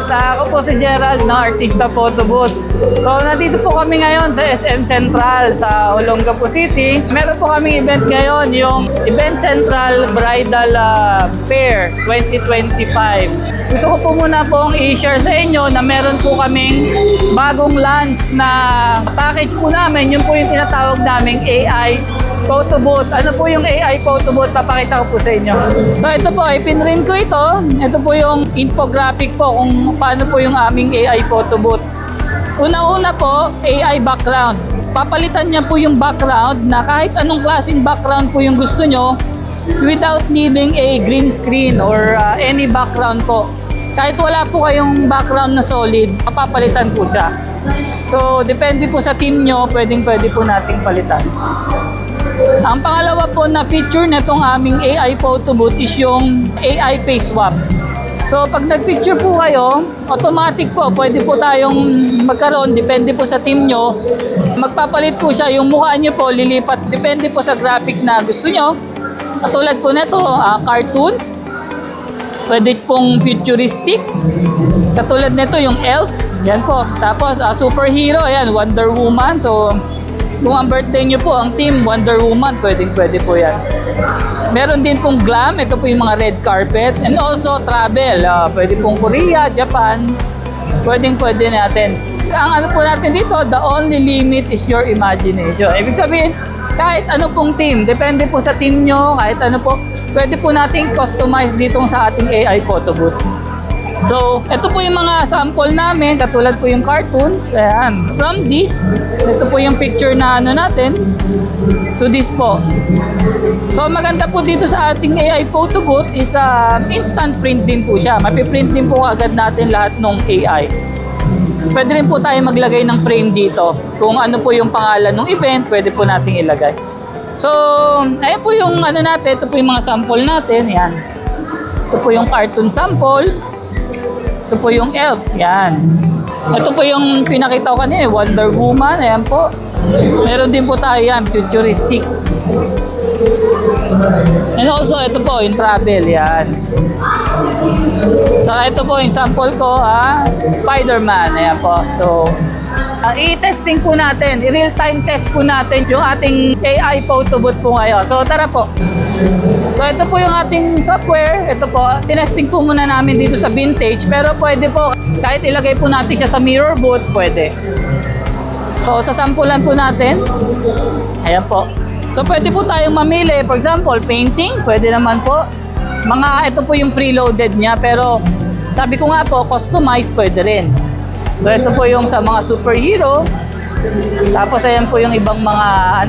lahat. Ako po si Gerald ng Artista Photo Booth. So, nandito po kami ngayon sa SM Central sa Olongapo City. Meron po kaming event ngayon, yung Event Central Bridal Fair 2025. Gusto ko po muna pong i-share sa inyo na meron po kaming bagong launch na package po namin. Yun po yung tinatawag naming AI Photo Booth. Ano po yung AI Photo Booth? Papakita ko po sa inyo. So ito po, ipinrint ko ito. Ito po yung infographic po kung paano po yung aming AI Photo Booth. Una-una po, AI background. Papalitan niya po yung background na kahit anong klaseng background po yung gusto nyo without needing a green screen or any background po. Kahit wala po kayong background na solid, papalitan po siya. So, depende po sa team nyo, pwede po nating palitan. Ang pangalawa po na feature na itong aming AI Photo Booth is yung AI Face Swap. So, pag nag-picture po kayo, automatic po, pwede po tayong magkaroon, depende po sa team nyo. Magpapalit po siya, yung mukha nyo po, lilipat, depende po sa graphic na gusto nyo. Katulad po nito, cartoons, pwede pong futuristic. Katulad nito yung Elf, yan po. Tapos superhero, ayan, Wonder Woman. So, kung ang birthday nyo po, ang team Wonder Woman, pwede po yan. Meron din pong glam, ito po yung mga red carpet. And also travel, pwede pong Korea, Japan, pwede natin. Ang ano po natin dito, the only limit is your imagination. Ibig sabihin, kahit ano pong team, depende po sa team nyo, kahit ano po, pwede po natin customize dito sa ating AI Photo Booth. So, ito po yung mga sample namin, katulad po yung cartoons. Ayan. From this, ito po yung picture na ano natin, to this po. So, maganda po dito sa ating AI Photo Booth is instant print din po siya. Mapiprint din po agad natin lahat ng AI. Pwede rin po tayo maglagay ng frame dito. Kung ano po yung pangalan ng event, pwede po nating ilagay. So, ayan po yung ano natin, ito po yung mga sample natin. Yan. Ito po yung cartoon sample. Ito po yung Elf. Yan. Ito po yung pinakita ko kanina, Wonder Woman. Ayan po. Meron din po tayo yan, futuristic. And also, ito po, yung travel. Yan. Saka ito po yung sample ko, Spider-Man. Ayan po. So, i-testing po natin, i-real-time test po natin yung ating AI Photo Booth po ngayon. So, tara po. So, ito po yung ating software. Ito po, tinesting po muna namin dito sa Vintage. Pero pwede po, kahit ilagay po natin siya sa mirror booth, pwede. So, sasampulan po natin. Ayan po. So, pwede po tayong mamili. For example, painting, pwede naman po. Ito po yung preloaded niya. Pero, sabi ko nga po, customize, pwede rin. So, ito po yung sa mga superhero. Tapos, ayan po yung ibang mga,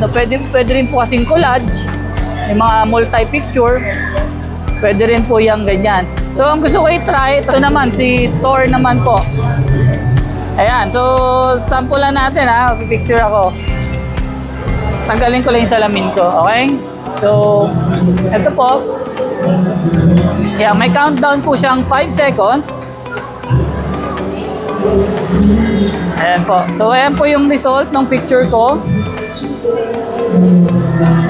pwede rin po kasing collage. Yung mga multi-picture. Pwede rin po yung ganyan. So, ang gusto ko i-try, ito naman, si Thor naman po. Ayan, so, sampulan natin picture ako. Tanggalin ko lang yung salamin ko, okay? So, ito po. Yeah, may countdown po siyang 5 seconds. Ayan po. So, ayan po yung result ng picture ko.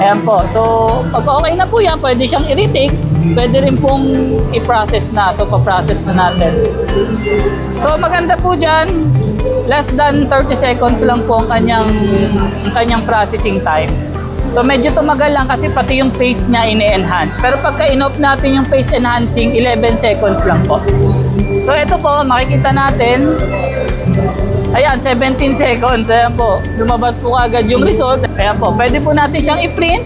Ayan po. So, pag okay na po yan, pwede siyang i-retake. Pwede rin pong i-process na. So, pa-process na natin. So, maganda po dyan. Less than 30 seconds lang po ang kanyang processing time. So, medyo tumagal lang kasi pati yung face niya ini-enhance. Pero pagka in-off natin yung face enhancing, 11 seconds lang po. So, ito po, makikita natin. Ayan, 17 seconds. Ayan po. Lumabas po agad yung result. Ayan po. Pwede po natin siyang i-print.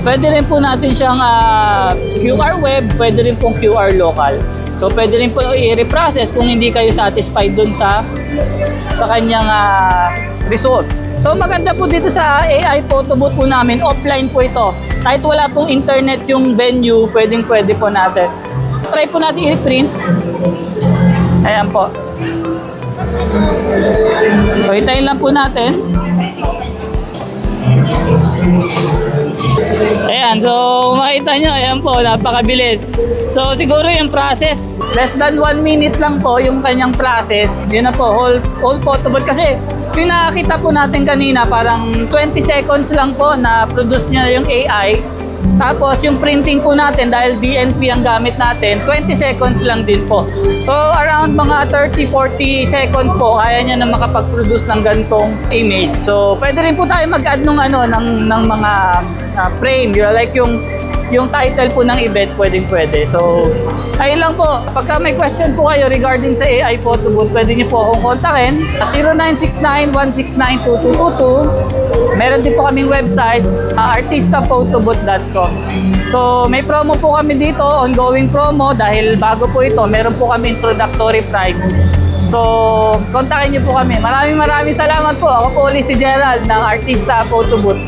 Pwede rin po natin siyang QR web. Pwede rin pong QR local. So, pwede rin po i-reprocess kung hindi kayo satisfied dun sa kanyang result. So, maganda po dito sa AI Photo Booth po namin. Offline po ito. Kahit wala pong internet yung venue, pwede po natin. Try po natin i-print. Ayan po. So, hintayin lang po natin. Ayan, so makita nyo, ayan po, napakabilis. So, siguro yung process, less than 1 minute lang po yung kanyang process. Yun na po, whole photo booth. Kasi, yung nakakita po natin kanina, parang 20 seconds lang po na produce niya yung AI. Tapos yung printing po natin, dahil DNP ang gamit natin, 20 seconds lang din po. So around mga 30-40 seconds po, kaya niya na makapag-produce ng ganitong image. So pwede rin po tayo mag-add ng mga frame, like yung title po ng event, pwede. So, ayun lang po. Pagka may question po kayo regarding sa AI photo booth, pwede niyo po akong kontakin. 0969-169-2222. Meron din po kaming website, artistaphotoboot.com. So, may promo po kami dito, ongoing promo, dahil bago po ito, meron po kami introductory price. So, kontakin niyo po kami. Maraming salamat po. Ako po ulit si Gerald ng Artista Photo Booth.